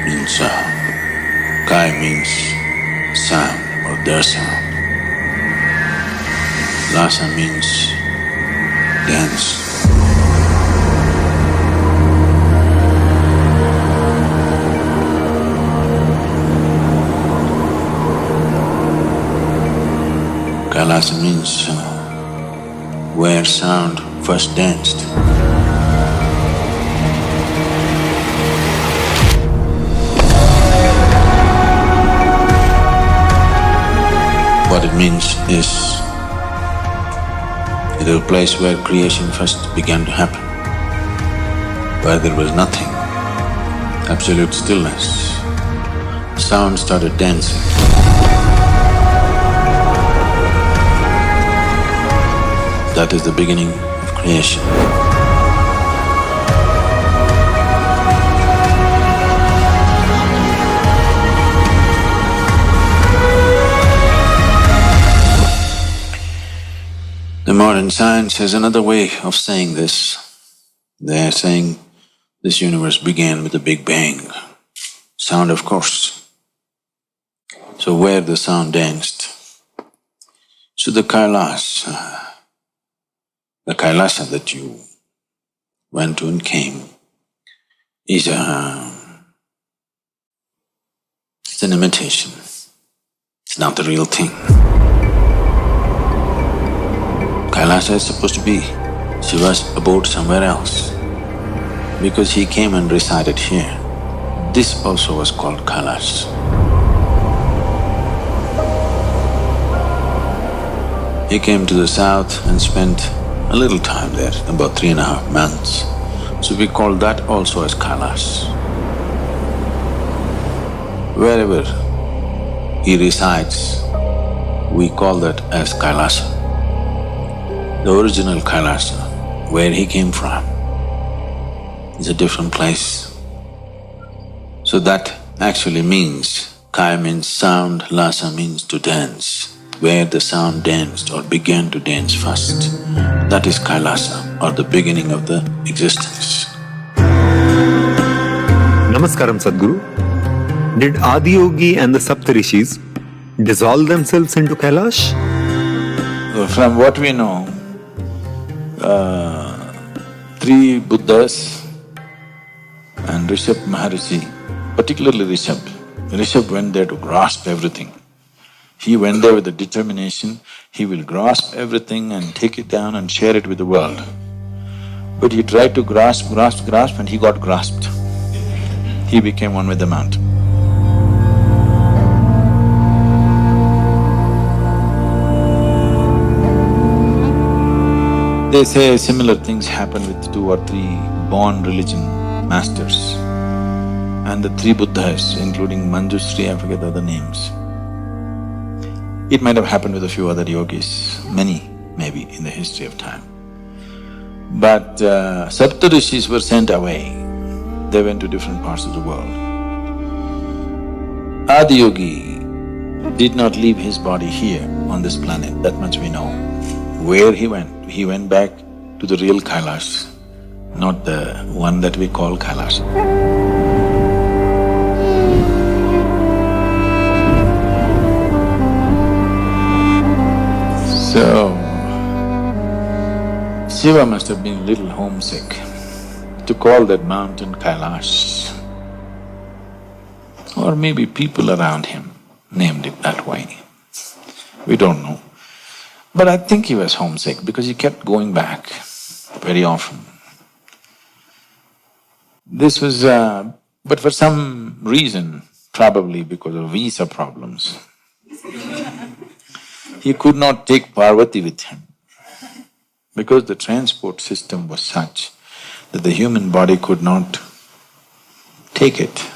means Kai means sound or the sound. Lasa means dance. Kailasa means where sound first danced. What it means is it is a place where creation first began to happen, where there was nothing, absolute stillness. Sound started dancing. That is the beginning of creation. The modern science has another way of saying this. They are saying this universe began with a big bang. Sound, of course. So where the sound danced? So the Kailasa that you went to and came is it's an imitation. It's not the real thing. Kailasa is supposed to be Shiva's abode somewhere else because he came and resided here. This also was called Kailas. He came to the south and spent a little time there, about 3.5 months. So we call that also as Kailas. Wherever he resides, we call that as Kailasa. The original Kailasa, where he came from, is a different place. So that actually means, Kai means sound, Lasa means to dance. Where the sound danced or began to dance first, that is Kailasa, or the beginning of the existence. Namaskaram, Sadhguru. Did Adiyogi and the Saptarishis dissolve themselves into Kailash? From what we know, 3 Buddhas and Rishabh Maharishi, particularly Rishabh went there to grasp everything. He went there with the determination, he will grasp everything and take it down and share it with the world. But he tried to grasp and he got grasped. He became one with the mountain. They say similar things happen with 2 or 3 born religion masters. And the 3 Buddhas, including Manjushri, I forget the other names. It might have happened with a few other yogis, many maybe in the history of time. But Saptarishis were sent away. They went to different parts of the world. Adiyogi did not leave his body here on this planet, that much we know. Where he went back to the real Kailash, not the one that we call Kailash. So, Shiva must have been a little homesick to call that mountain Kailash. Or maybe people around him named it that way. We don't know. But I think he was homesick because he kept going back very often. This was… but for some reason, probably because of visa problems, he could not take Parvati with him because the transport system was such that the human body could not take it.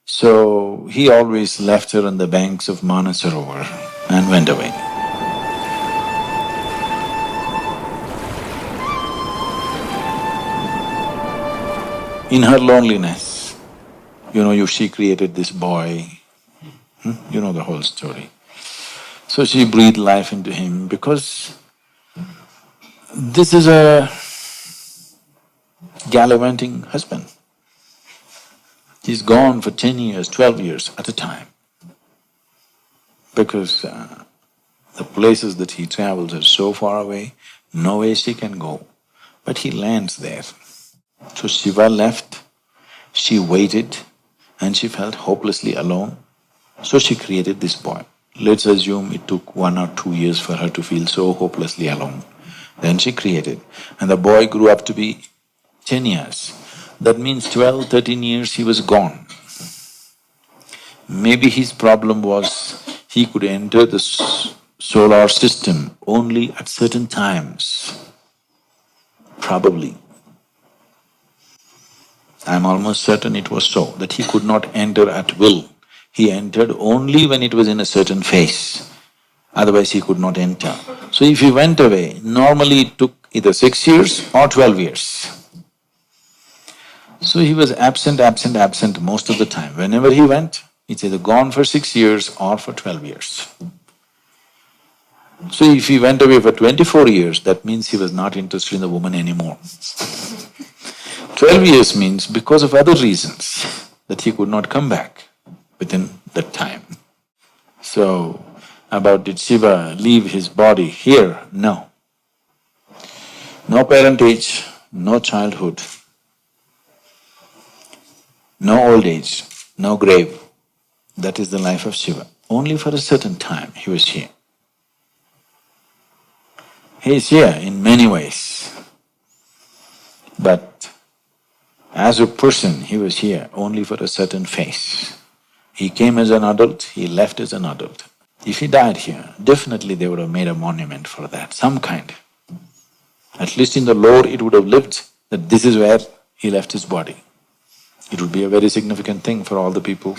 So he always left her on the banks of Mansarovar and went away. In her loneliness, she created this boy, you know the whole story. So she breathed life into him because this is a gallivanting husband. He's gone for 10 years, 12 years at a time because the places that he travels are so far away, no way she can go, but he lands there. So Shiva left, she waited, and she felt hopelessly alone, so she created this boy. Let's assume it took 1 or 2 years for her to feel so hopelessly alone. Then she created, and the boy grew up to be 10 years. That means 12, 13 years he was gone. Maybe his problem was he could enter the solar system only at certain times. Probably. I'm almost certain it was so, that he could not enter at will. He entered only when it was in a certain phase, otherwise he could not enter. So if he went away, normally it took either 6 years or 12 years. So he was absent most of the time. Whenever he went, it's either gone for 6 years or for 12 years. So if he went away for 24 years, that means he was not interested in the woman anymore. 12 years means because of other reasons that he could not come back within that time. So, about did Shiva leave his body here? No. No parentage, no childhood, no old age, no grave. That is the life of Shiva. Only for a certain time he was here. He is here in many ways, but as a person, he was here only for a certain phase. He came as an adult, he left as an adult. If he died here, definitely they would have made a monument for that, some kind. At least in the lore it would have lived that this is where he left his body. It would be a very significant thing for all the people,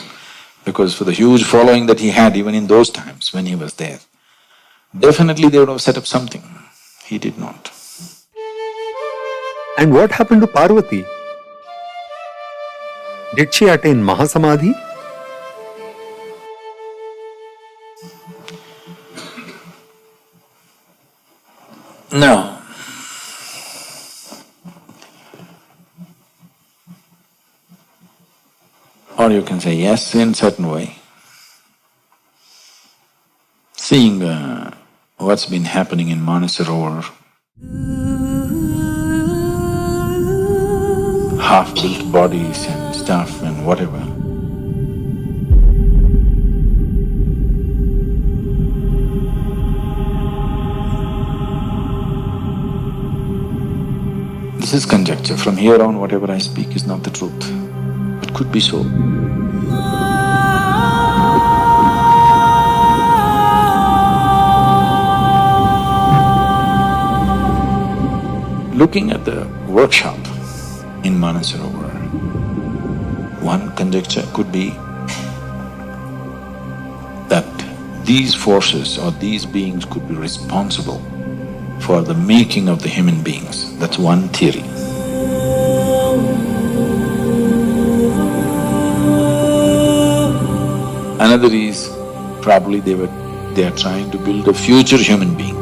because for the huge following that he had even in those times when he was there, definitely they would have set up something. He did not. And what happened to Parvati? Did she attain Mahasamadhi? No. Or you can say yes in certain way. Seeing what's been happening in Mansarovar, half-built bodies and stuff and whatever. This is conjecture. From here on, whatever I speak is not the truth. It could be so. Looking at the workshop in Mansarovar, one conjecture could be that these forces or these beings could be responsible for the making of the human beings. That's one theory. Another is probably they are trying to build a future human being.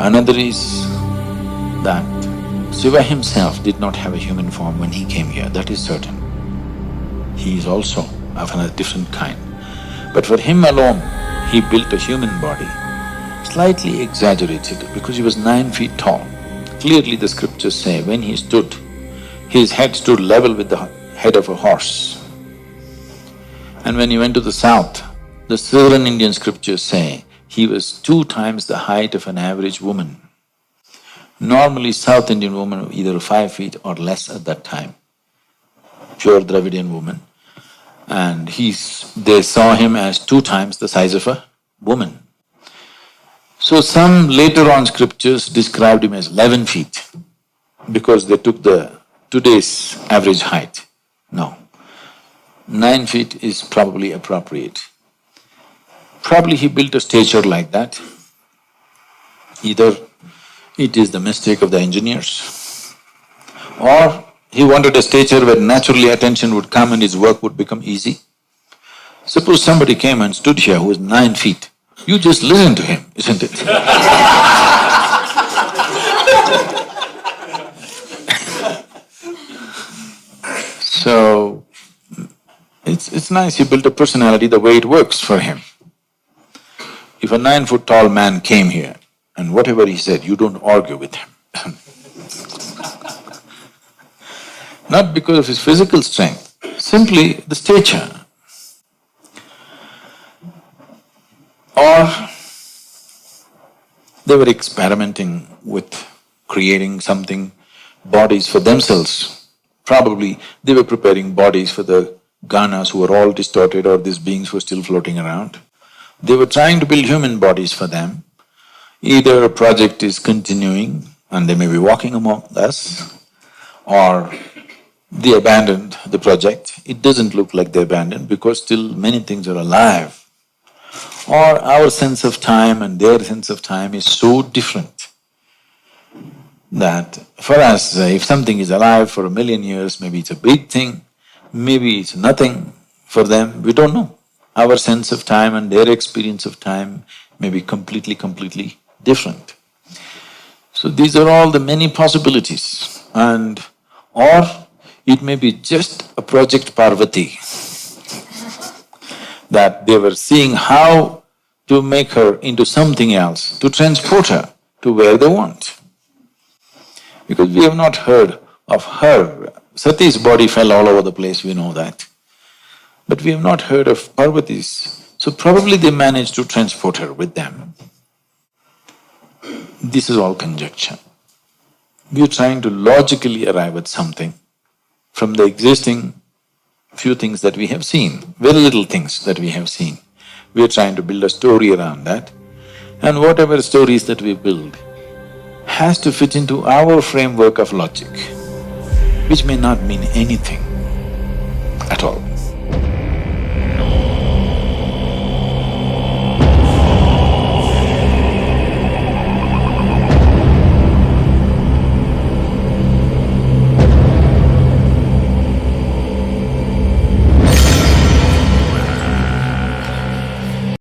Another is that Shiva himself did not have a human form when he came here, that is certain. He is also of a different kind. But for him alone, he built a human body, slightly exaggerated because he was 9 feet tall. Clearly the scriptures say when he stood, his head stood level with the head of a horse. And when he went to the south, the southern Indian scriptures say he was 2 times the height of an average woman. Normally South Indian women were either 5 feet or less at that time, pure Dravidian woman. And they saw him as 2 times the size of a woman. So some later on scriptures described him as 11 feet because they took today's average height. No, 9 feet is probably appropriate. Probably he built a stature like that. Either it is the mistake of the engineers, or he wanted a stature where naturally attention would come and his work would become easy. Suppose somebody came and stood here who was 9 feet, you just listen to him, isn't it? So, it's nice, you built a personality the way it works for him. If a 9 foot tall man came here and whatever he said, you don't argue with him not because of his physical strength, simply the stature. Or they were experimenting with creating something, bodies for themselves. Probably they were preparing bodies for the Ganas who were all distorted or these beings were still floating around. They were trying to build human bodies for them. Either a project is continuing and they may be walking among us, or they abandoned the project. It doesn't look like they abandoned because still many things are alive. Or our sense of time and their sense of time is so different that for us, if something is alive for 1,000,000 years, maybe it's a big thing, maybe it's nothing for them, we don't know. Our sense of time and their experience of time may be completely different. So these are all the many possibilities, and or it may be just a project Parvati that they were seeing how to make her into something else, to transport her to where they want. Because we have not heard of her. Sati's body fell all over the place, we know that. But we have not heard of Parvati's, so probably they managed to transport her with them. This is all conjecture. We are trying to logically arrive at something from the existing few things that we have seen, very little things that we have seen. We are trying to build a story around that, and whatever stories that we build has to fit into our framework of logic, which may not mean anything at all.